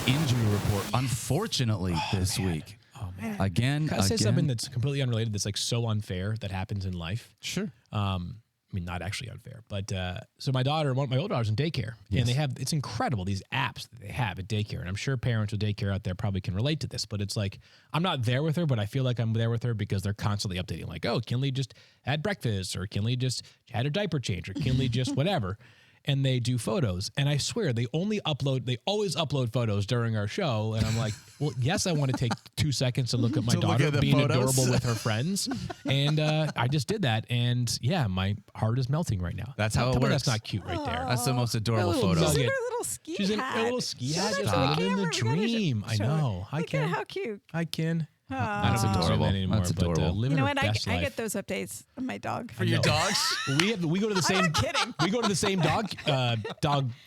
injury report, unfortunately, this week. Oh, man. Again. Can I say something that's completely unrelated that's like so unfair that happens in life? Sure. I mean, not actually unfair, but so my older daughter's in daycare, and it's incredible, these apps that they have at daycare. And I'm sure parents with daycare out there probably can relate to this, but it's like, I'm not there with her, but I feel like I'm there with her because they're constantly updating, like, oh, Kinley just had breakfast, or Kinley just had her diaper change, or Kinley just whatever. And they do photos. And I swear they always upload photos during our show. And I'm like, well, yes, I want to take 2 seconds to look at my daughter being adorable with her friends. And I just did that. And yeah, my heart is melting right now. That's how it works. That's not cute right there. That's the most adorable photo. She's in her little ski hat. She's in a little ski hat. Show Just that to the living the camera. dream. I know. Look at how cute. I can. That's I don't adorable. anymore, That's adorable. But, You know what? I life. get those updates of my dog. For your dogs? We go to the same. I'm not kidding. We go to the same dog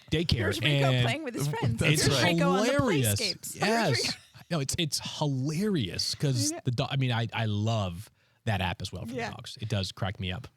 daycare. Here's Rico playing with his friends. It's Here's Rico on the hilarious. playscapes. Yes. No, it's hilarious because the dog. I mean, I love that app as well for the dogs. It does crack me up.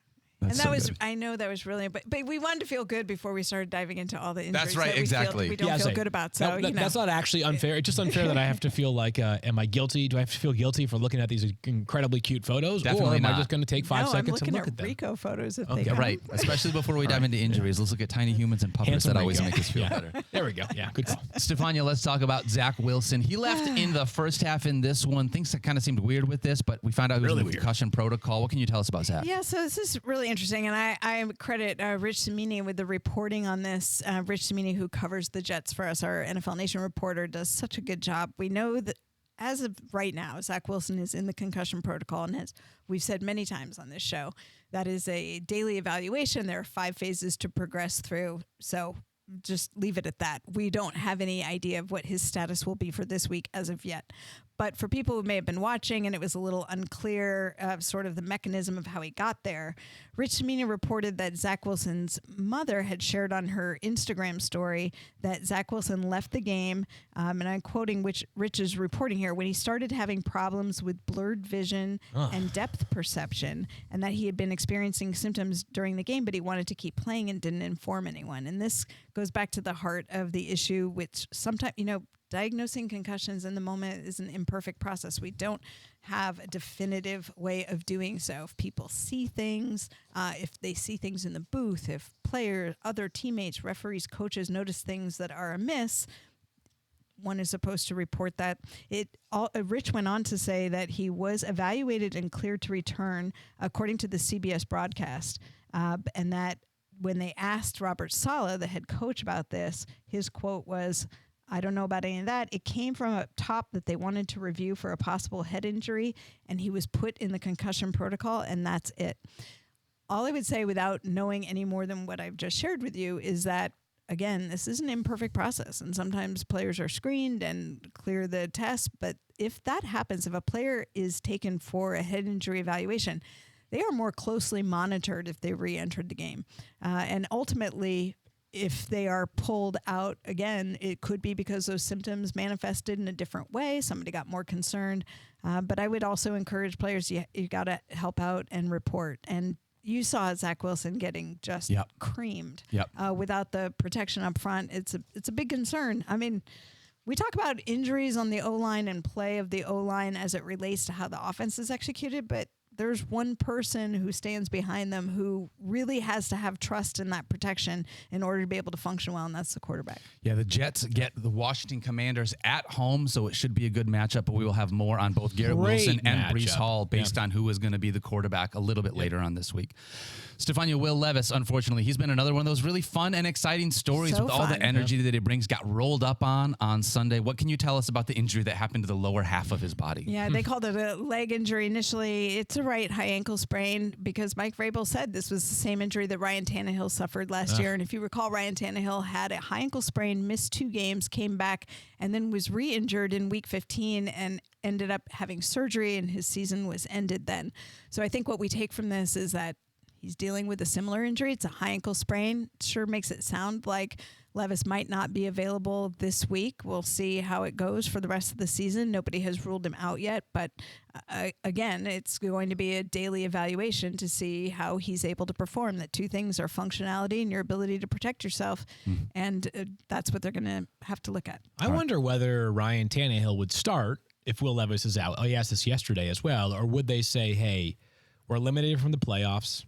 That's and that was, good. I know that was really, but we wanted to feel good before we started diving into all the injuries. That's right, that exactly. We don't feel good about. So that's not actually unfair. It's just unfair that I have to feel like, am I guilty? Do I have to feel guilty for looking at these incredibly cute photos, Definitely or am not. I just going to take 5 seconds to look at them? Rico photos. If okay, they right. Especially before we dive into injuries, let's look at tiny humans and puppets that always make us feel better. There we go. Yeah, good call. Stephania, let's talk about Zach Wilson. He left in the first half in this one. Things that kind of seemed weird with this, but we found out he was in the concussion protocol. What can you tell us about Zach? Yeah, so this is really interesting, and I credit Rich Cimini with the reporting on this. Rich Cimini, who covers the Jets for us, our NFL Nation reporter, does such a good job. We know that as of right now, Zach Wilson is in the concussion protocol, and as we've said many times on this show, that is a daily evaluation. There are 5 phases to progress through, so just leave it at that. We don't have any idea of what his status will be for this week as of yet. But for people who may have been watching and it was a little unclear sort of the mechanism of how he got there, Rich Cimini reported that Zach Wilson's mother had shared on her Instagram story that Zach Wilson left the game, and I'm quoting Rich's reporting here, when he started having problems with blurred vision and depth perception, and that he had been experiencing symptoms during the game, but he wanted to keep playing and didn't inform anyone. And this goes back to the heart of the issue, which sometimes, diagnosing concussions in the moment is an imperfect process. We don't have a definitive way of doing so. If people see things, if they see things in the booth, if players, other teammates, referees, coaches notice things that are amiss, one is supposed to report that. Rich went on to say that he was evaluated and cleared to return, according to the CBS broadcast, and that when they asked Robert Saleh, the head coach, about this, his quote was, "I don't know about any of that. It came from up top that they wanted to review for a possible head injury, and he was put in the concussion protocol, and that's it." All I would say, without knowing any more than what I've just shared with you, is that, again, this is an imperfect process, and sometimes players are screened and clear the test. But if that happens, if a player is taken for a head injury evaluation, they are more closely monitored if they re-entered the game. And ultimately, if they are pulled out again, it could be because those symptoms manifested in a different way. Somebody got more concerned. But I would also encourage players, you got to help out and report. And you saw Zach Wilson getting just creamed without the protection up front. It's a big concern. I mean, we talk about injuries on the O-line and play of the O-line as it relates to how the offense is executed, but there's one person who stands behind them who really has to have trust in that protection in order to be able to function well, and that's the quarterback. Yeah, the Jets get the Washington Commanders at home, so it should be a good matchup, but we will have more on both Garrett Wilson and Breece Hall based on who is going to be the quarterback a little bit later on this week. Stephania, Will Levis, unfortunately, he's been another one of those really fun and exciting stories with all the energy that he brings, got rolled up on Sunday. What can you tell us about the injury that happened to the lower half of his body? Yeah, they called it a leg injury initially. It's a right high ankle sprain because Mike Vrabel said this was the same injury that Ryan Tannehill suffered last year. And if you recall, Ryan Tannehill had a high ankle sprain, missed 2 games, came back, and then was re-injured in week 15 and ended up having surgery, and his season was ended then. So I think what we take from this is that He's dealing with a similar injury. It's a high ankle sprain. Sure makes it sound like Levis might not be available this week. We'll see how it goes for the rest of the season. Nobody has ruled him out yet, but again, it's going to be a daily evaluation to see how he's able to perform. The two things are functionality and your ability to protect yourself, and that's what they're going to have to look at. I wonder whether Ryan Tannehill would start if Will Levis is out. Oh, he asked this yesterday as well. Or would they say, hey, we're eliminated from the playoffs.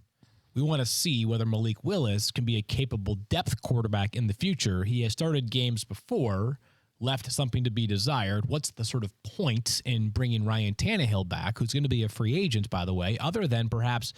We want to see whether Malik Willis can be a capable depth quarterback in the future. He has started games before, left something to be desired. What's the sort of point in bringing Ryan Tannehill back, who's going to be a free agent, by the way, other than perhaps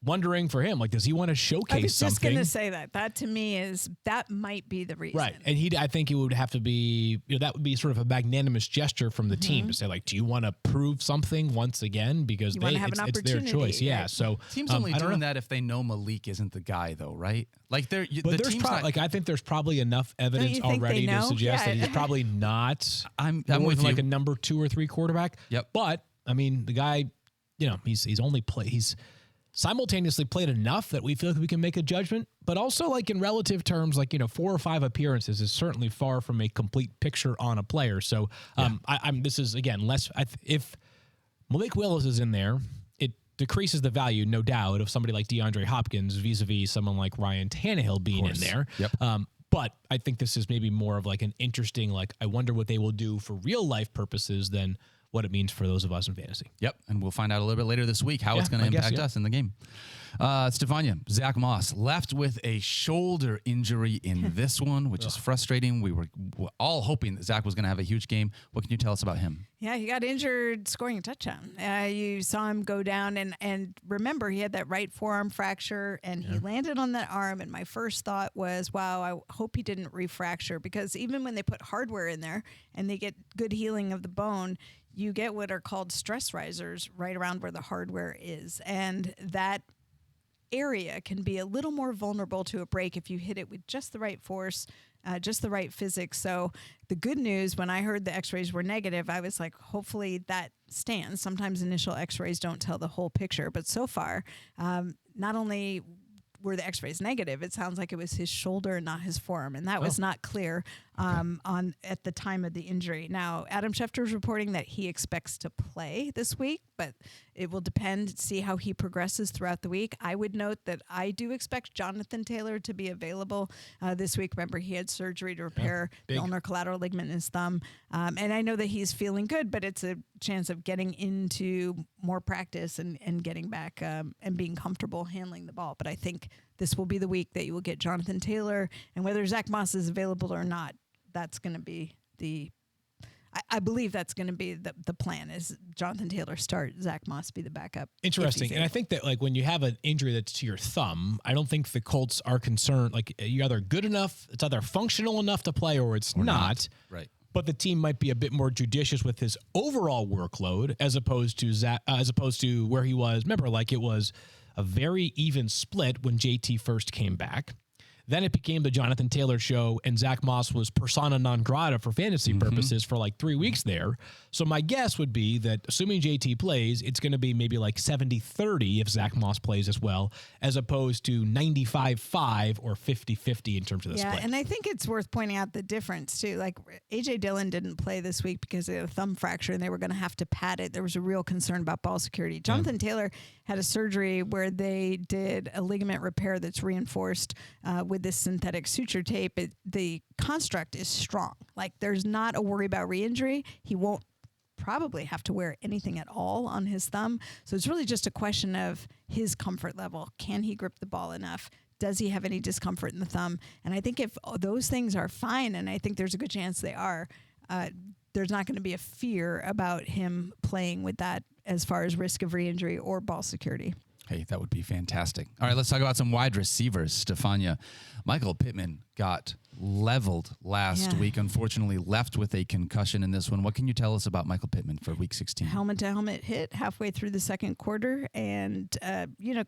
wondering for him, like, does he want to showcase something? I was just going to say that. That to me that might be the reason. Right. And I think it would have to be, that would be sort of a magnanimous gesture from the team to say, like, do you want to prove something once again? Because it's their choice. Yeah. Right. So teams only doing that if they know Malik isn't the guy, though, right? Like the team's I think there's probably enough evidence already to suggest that he's probably not. I'm with like a number 2 or 3 quarterback. Yep. But I mean, the guy, he's simultaneously played enough that we feel like we can make a judgment, but also like in relative terms, like, 4 or 5 appearances is certainly far from a complete picture on a player. So this is again, if Malik Willis is in there, it decreases the value, no doubt, of somebody like DeAndre Hopkins vis-a-vis someone like Ryan Tannehill being in there. Yep. But I think this is maybe more of like an interesting, like, I wonder what they will do for real life purposes than what it means for those of us in fantasy. Yep, and we'll find out a little bit later this week how it's going to impact us in the game. Stephania, Zach Moss left with a shoulder injury in this one, which is frustrating. We were all hoping that Zach was going to have a huge game. What can you tell us about him? Yeah, he got injured scoring a touchdown. You saw him go down, and remember, he had that right forearm fracture, and he landed on that arm, and my first thought was, wow, I hope he didn't refracture, because even when they put hardware in there and they get good healing of the bone, you get what are called stress risers right around where the hardware is. And that area can be a little more vulnerable to a break if you hit it with just the right force, just the right physics. So the good news, when I heard the x-rays were negative, I was like, hopefully that stands. Sometimes initial x-rays don't tell the whole picture. But so far, not only were the x-rays negative, it sounds like it was his shoulder and not his forearm, and that was not clear at the time of the injury. Now, Adam Schefter is reporting that he expects to play this week, but it will depend, see how he progresses throughout the week. I would note that I do expect Jonathan Taylor to be available this week. Remember, he had surgery to repair the ulnar collateral ligament in his thumb, and I know that he's feeling good, but it's a chance of getting into more practice and getting back and being comfortable handling the ball. But I think this will be the week that you will get Jonathan Taylor, and whether Zach Moss is available or not, that's going to be I believe that's going to be the plan, is Jonathan Taylor start, Zach Moss be the backup. Interesting. And I think that, like, when you have an injury that's to your thumb, I don't think the Colts are concerned. Like, you're either good enough, it's either functional enough to play, or it's not. Right. But the team might be a bit more judicious with his overall workload as opposed to where he was. Remember, like, it was a very even split when JT first came back. Then it became the Jonathan Taylor show, and Zach Moss was persona non grata for fantasy purposes for like 3 weeks there. So my guess would be that, assuming JT plays, it's going to be maybe like 70-30 if Zach Moss plays as well, as opposed to 95-5 or 50-50 in terms of the split. Yeah, and I think it's worth pointing out the difference, too. Like, A.J. Dillon didn't play this week because of a thumb fracture, and they were going to have to pad it. There was a real concern about ball security. Jonathan Taylor had a surgery where they did a ligament repair that's reinforced with this synthetic suture tape. The construct is strong. Like, there's not a worry about re-injury. He won't probably have to wear anything at all on his thumb. So it's really just a question of his comfort level. Can he grip the ball enough? Does he have any discomfort in the thumb? And I think if those things are fine, and I think there's a good chance they are, there's not going to be a fear about him playing with that as far as risk of re-injury or ball security. Hey, that would be fantastic. All right, let's talk about some wide receivers. Stephania, Michael Pittman got leveled last week. Unfortunately, left with a concussion in this one. What can you tell us about Michael Pittman for Week 16? Helmet-to-helmet hit halfway through the second quarter. And,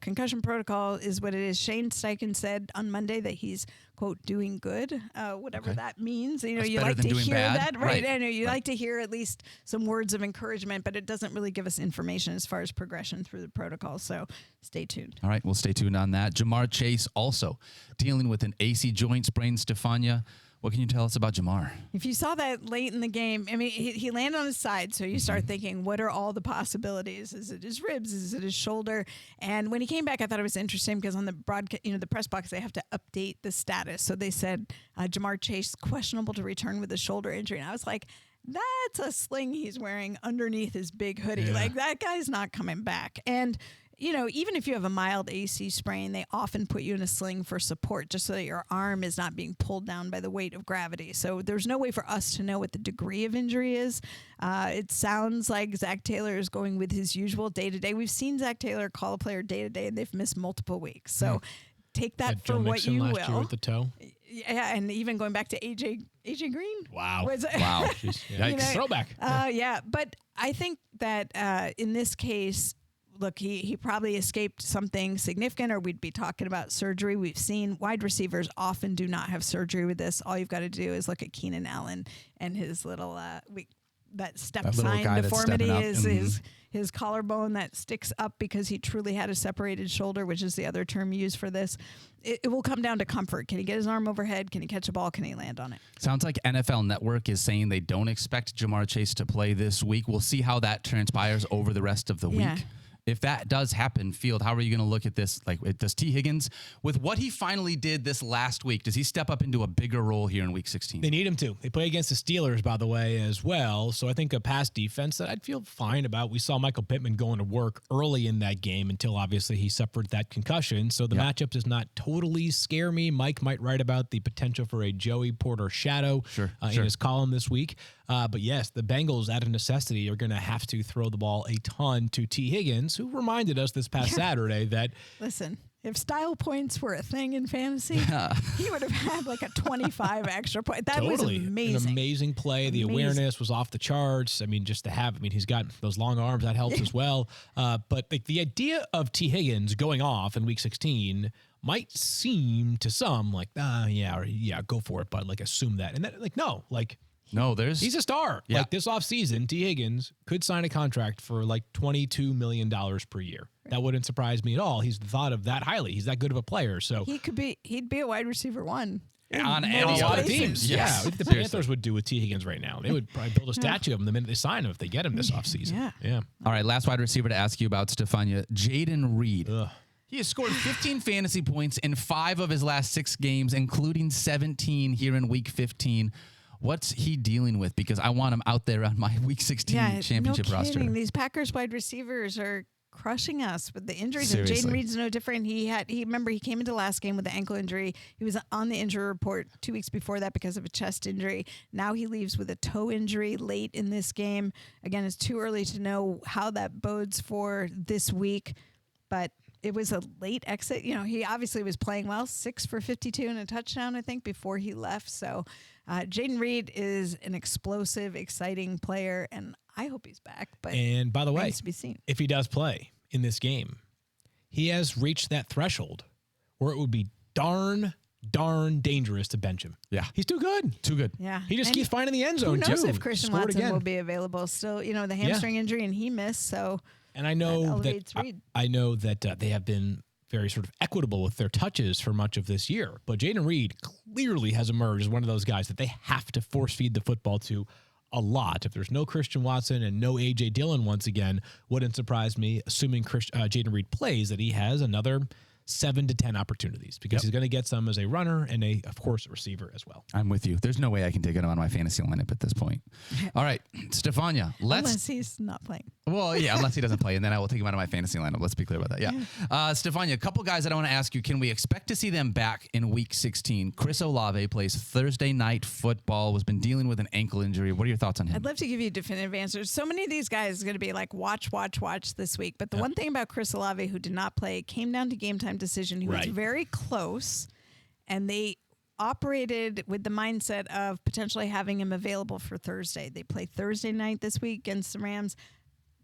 concussion protocol is what it is. Shane Steichen said on Monday that he's, quote, doing good, whatever that means. You like to hear that, right? I know you like to hear at least some words of encouragement, but it doesn't really give us information as far as progression through the protocol. So stay tuned. All right, we'll stay tuned on that. Jamar Chase also dealing with an AC joint sprain. Stephania, what can you tell us about Jamar? If you saw that late in the game, I mean, he landed on his side, so you start thinking, what are all the possibilities? Is it his ribs? Is it his shoulder? And when he came back, I thought it was interesting because on the broadcast, the press box, they have to update the status. So they said Jamar Chase questionable to return with a shoulder injury, and I was like, that's a sling he's wearing underneath his big hoodie. Yeah. Like, that guy's not coming back. And even if you have a mild AC sprain, they often put you in a sling for support just so that your arm is not being pulled down by the weight of gravity. So there's no way for us to know what the degree of injury is. It sounds like Zach Taylor is going with his usual day-to-day. We've seen Zach Taylor call a player day-to-day, and they've missed multiple weeks. So take that for what you will. Last year with the toe. Yeah, and even going back to AJ Green. Wow. Wow. Yikes. Throwback. Yeah, but I think that in this case, look, he probably escaped something significant, or we'd be talking about surgery. We've seen wide receivers often do not have surgery with this. All you've got to do is look at Keenan Allen and his little that step sign deformity is his collarbone that sticks up because he truly had a separated shoulder, which is the other term used for this. It will come down to comfort. Can he get his arm overhead? Can he catch a ball? Can he land on it? Sounds like NFL Network is saying they don't expect Jamar Chase to play this week. We'll see how that transpires over the rest of the week. If that does happen, Field, how are you going to look at this? Like, does T. Higgins, with what he finally did this last week, does he step up into a bigger role here in Week 16? They need him to. They play against the Steelers, by the way, as well. So I think a pass defense that I'd feel fine about. We saw Michael Pittman going to work early in that game until obviously he suffered that concussion. So the matchup does not totally scare me. Mike might write about the potential for a Joey Porter shadow in his column this week. But yes, the Bengals, out of necessity, are going to have to throw the ball a ton to T. Higgins, who reminded us this past Saturday that... Listen, if style points were a thing in fantasy, he would have had like a 25 extra point. That was amazing. An amazing play. The awareness was off the charts. I mean, just to have... I mean, he's got those long arms. That helps as well. But the idea of T. Higgins going off in Week 16 might seem to some like, go for it, but like assume that. And that, no, he's a star. Yeah. Like this offseason, T. Higgins could sign a contract for like $22 million per year. That wouldn't surprise me at all. He's thought of that highly. He's that good of a player. So he'd be a wide receiver one. On a lot of teams. Yes. Yeah. The Panthers would do with T. Higgins right now. They would probably build a statue of him the minute they sign him if they get him this offseason. Yeah. All right, last wide receiver to ask you about, Stephania, Jaden Reed. He has scored 15 fantasy points in 5 of his last 6 games, including 17 here in Week 15. What's he dealing with? Because I want him out there on my Week 16 championship roster. These Packers wide receivers are crushing us with the injuries. Seriously. And Jaden Reed's no different. Remember, he came into last game with the ankle injury. He was on the injury report 2 weeks before that because of a chest injury. Now he leaves with a toe injury late in this game. Again, it's too early to know how that bodes for this week, but it was a late exit. He obviously was playing well, 6 for 52 and a touchdown, I think, before he left. So Jaden Reed is an explosive, exciting player, and I hope he's back. And by the way, to be seen. If he does play in this game, he has reached that threshold where it would be darn dangerous to bench him. Yeah. He's too good. Too good. Yeah. He just keeps finding the end zone, too. Who knows if Christian Watson will be available still? The hamstring injury, and he missed, so... And I know that they have been very sort of equitable with their touches for much of this year. But Jaden Reed clearly has emerged as one of those guys that they have to force feed the football to a lot. If there's no Christian Watson and no A.J. Dillon once again, wouldn't surprise me, assuming Jaden Reed plays, that he has another 7 to 10 opportunities because he's going to get some as a runner and of course, a receiver as well. I'm with you. There's no way I can take it on my fantasy lineup at this point. All right, Stephania, unless he's not playing. Well, unless he doesn't play, and then I will take him out of my fantasy lineup. Let's be clear about that. Yeah. Stephania, a couple guys that I want to ask you, can we expect to see them back in Week 16? Chris Olave plays Thursday night football, has been dealing with an ankle injury. What are your thoughts on him? I'd love to give you definitive answers. So many of these guys are going to be like, watch this week. But the one thing about Chris Olave, who did not play, came down to game time decision. He was very close, and they operated with the mindset of potentially having him available for Thursday. They play Thursday night this week against the Rams.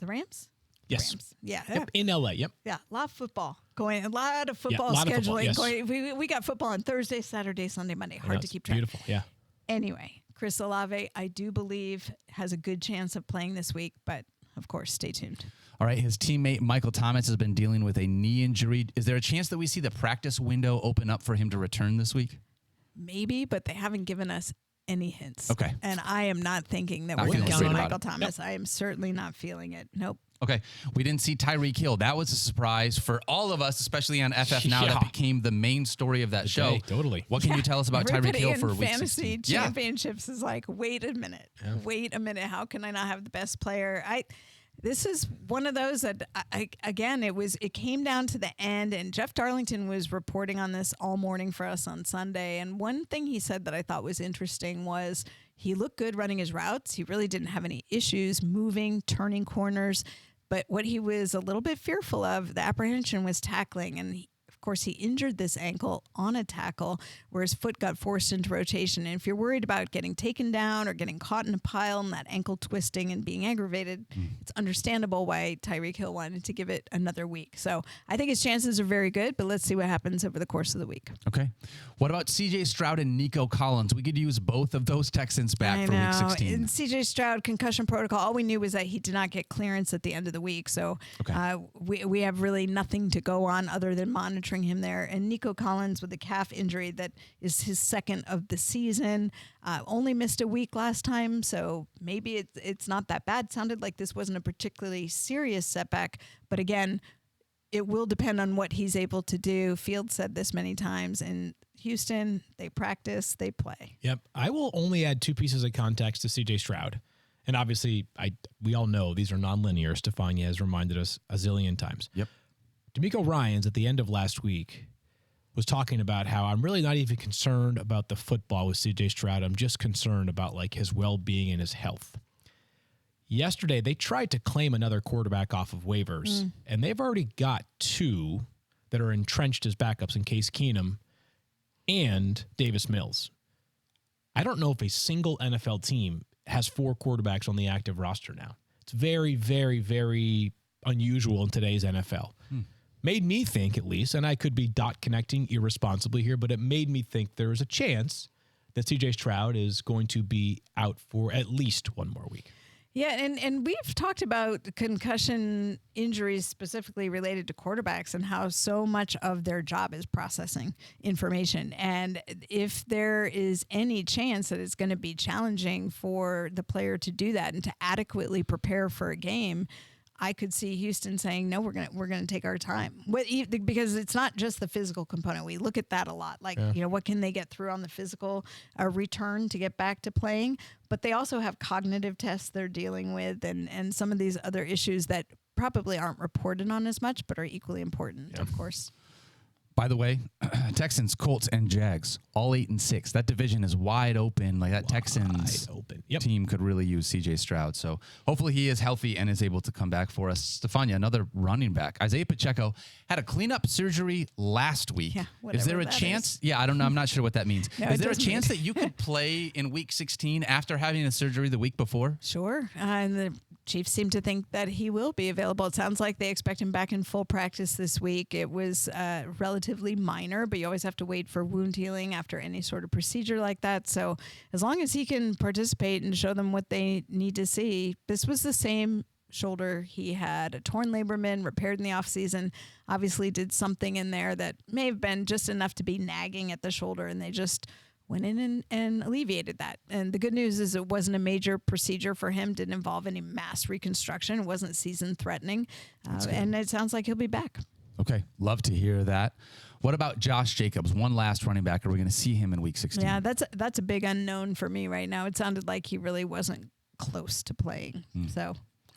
The Rams? Yes. Rams. Yeah. Yep. In LA. Yep. Yeah. A lot of football going. A lot of football lot scheduling of football, yes. going. We got football on Thursday, Saturday, Sunday, Monday. Hard to keep track. Beautiful. Yeah. Anyway, Chris Olave, I do believe, has a good chance of playing this week, but of course, stay tuned. All right, his teammate Michael Thomas has been dealing with a knee injury. Is there a chance that we see the practice window open up for him to return this week? Maybe, but they haven't given us any hints. Okay. And I am not thinking that Not we're going to feeling see great Michael about it. Thomas. I am certainly not feeling it. Nope. Okay, we didn't see Tyreek Hill. That was a surprise for all of us, especially on FF Now. Yeah. That became the main story of that show. Totally. What can you tell us about Tyreek Everybody Hill in for week fantasy 16? championships is like, wait a minute. Wait a minute. How can I not have the best player? This is one of those that it came down to the end, and Jeff Darlington was reporting on this all morning for us on Sunday. And one thing he said that I thought was interesting was he looked good running his routes. He really didn't have any issues moving, turning corners. But what he was a little bit fearful of, the apprehension, was tackling. And of course, he injured this ankle on a tackle where his foot got forced into rotation. And if you're worried about getting taken down or getting caught in a pile and that ankle twisting and being aggravated, it's understandable why Tyreek Hill wanted to give it another week. So I think his chances are very good, but let's see what happens over the course of the week. Okay. What about C.J. Stroud and Nico Collins? We could use both of those Texans back for week 16. And C.J. Stroud concussion protocol, all we knew was that he did not get clearance at the end of the week. So we have really nothing to go on other than monitoring him there. And Nico Collins with a calf injury that is his second of the season, only missed a week last time, so maybe it's not that bad. Sounded like this wasn't a particularly serious setback, but again, it will depend on what he's able to do. Fields said this many times. In Houston, they practice, they play. Yep. I will only add two pieces of context to CJ Stroud. And obviously, we all know these are nonlinear. Stephania has reminded us a zillion times. Yep. D'Amico Ryans at the end of last week was talking about how I'm really not even concerned about the football with CJ Stroud. I'm just concerned about like his well-being and his health. Yesterday, they tried to claim another quarterback off of waivers, and they've already got two that are entrenched as backups in Case Keenum and Davis Mills. I don't know if a single NFL team has four quarterbacks on the active roster now. It's very, very, very unusual in today's NFL. Made me think, at least, and I could be dot connecting irresponsibly here, but it made me think there is a chance that CJ Stroud is going to be out for at least one more week. Yeah, and we've talked about concussion injuries specifically related to quarterbacks and how so much of their job is processing information. And if there is any chance that it's going to be challenging for the player to do that and to adequately prepare for a game, I could see Houston saying, no, we're gonna take our time, because it's not just the physical component. We look at that a lot, like what can they get through on the physical return to get back to playing, but they also have cognitive tests they're dealing with, and some of these other issues that probably aren't reported on as much, but are equally important, of course. By the way, Texans, Colts, and Jags, all 8-6. That division is wide open. Like that Texans team could really use C.J. Stroud. So hopefully he is healthy and is able to come back for us. Stephania, another running back. Isaiah Pacheco had a cleanup surgery last week. Yeah, is there a chance? Yeah, I don't know. I'm not sure what that means. No, is there a chance that you could play in week 16 after having a surgery the week before? Sure. And the Chiefs seem to think that he will be available. It sounds like they expect him back in full practice this week. It was relatively minor, but you always have to wait for wound healing after any sort of procedure like that. So as long as he can participate and show them what they need to see, this was the same shoulder he had, a torn labrumin, repaired in the offseason, obviously did something in there that may have been just enough to be nagging at the shoulder, and they just went in and alleviated that. And the good news is it wasn't a major procedure for him, didn't involve any mass reconstruction, it wasn't season threatening, and it sounds like he'll be back. Okay, love to hear that. What about Josh Jacobs, one last running back? Are we going to see him in week 16? Yeah, that's a big unknown for me right now. It sounded like he really wasn't close to playing. So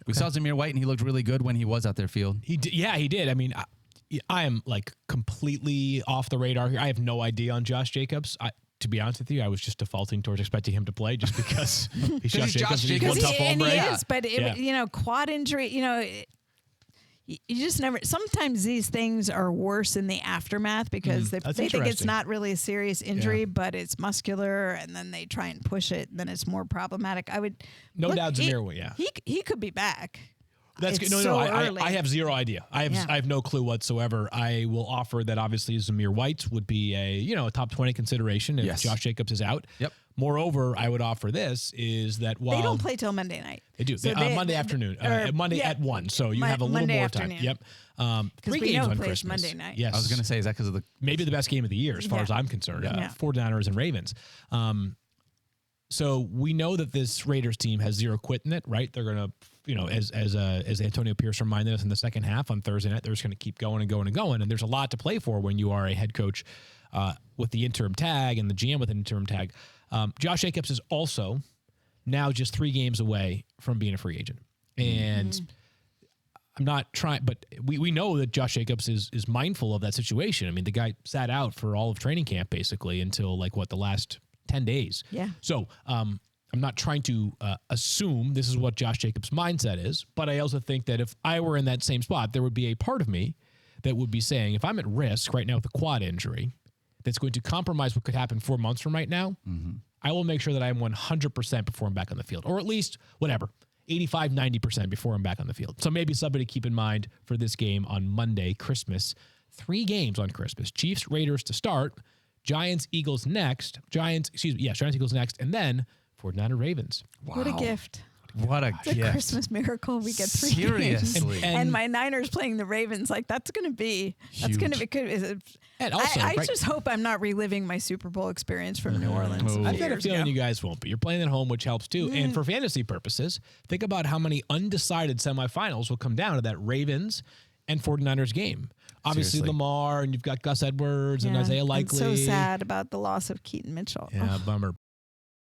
we saw Zamir White, and he looked really good when he was out there field. He did. Yeah, he did. I mean, I am like completely off the radar here. I have no idea on Josh Jacobs. To be honest with you, I was just defaulting towards expecting him to play just because he's Josh Jacobs. He is, but quad injury, you just never. Sometimes these things are worse in the aftermath because they think it's not really a serious injury, but it's muscular, and then they try and push it, and then it's more problematic. I would no doubt Zamir. He could be back. That's good. No, I have zero idea. I have no clue whatsoever. I will offer that obviously Zamir White would be a top 20 consideration if Josh Jacobs is out. Yep. Moreover, I would offer this is that while they don't play till Monday night. They do. So Monday afternoon. Monday at 1. So you have a little more afternoon. time. Yep. 3 games on Christmas. Monday night. Yes. I was going to say, is that because of maybe the best game of the year as far as I'm concerned? 49ers and Ravens. So we know that this Raiders team has zero quit in it, right? They're going to, as Antonio Pierce reminded us in the second half on Thursday night, they're just going to keep going and going and going. And there's a lot to play for when you are a head coach with the interim tag and the GM with an interim tag. Josh Jacobs is also now just 3 games away from being a free agent. And I'm not trying, but we know that Josh Jacobs is mindful of that situation. I mean, the guy sat out for all of training camp basically until the last 10 days. Yeah. So I'm not trying to assume this is what Josh Jacobs' mindset is, but I also think that if I were in that same spot, there would be a part of me that would be saying, if I'm at risk right now with a quad injury that's going to compromise what could happen 4 months from right now, I will make sure that I am 100% before I'm back on the field, or at least 85, 90% before I'm back on the field. So maybe somebody to keep in mind for this game on Monday, Christmas. 3 games on Christmas. Chiefs, Raiders to start. Giants, Eagles next. Giants, Eagles next. And then 49er Ravens. Wow. What a gift. What a gift. It's a Christmas miracle. We get 3 Seriously. games. And my Niners playing the Ravens, that's going to be good. And also, I just hope I'm not reliving my Super Bowl experience from New Orleans. I've got a feeling you guys won't be. You're playing at home, which helps too. And for fantasy purposes, think about how many undecided semifinals will come down to that Ravens and 49ers game. Obviously, Seriously. Lamar, and you've got Gus Edwards and Isaiah Likely. I'm so sad about the loss of Keaton Mitchell. Yeah, bummer.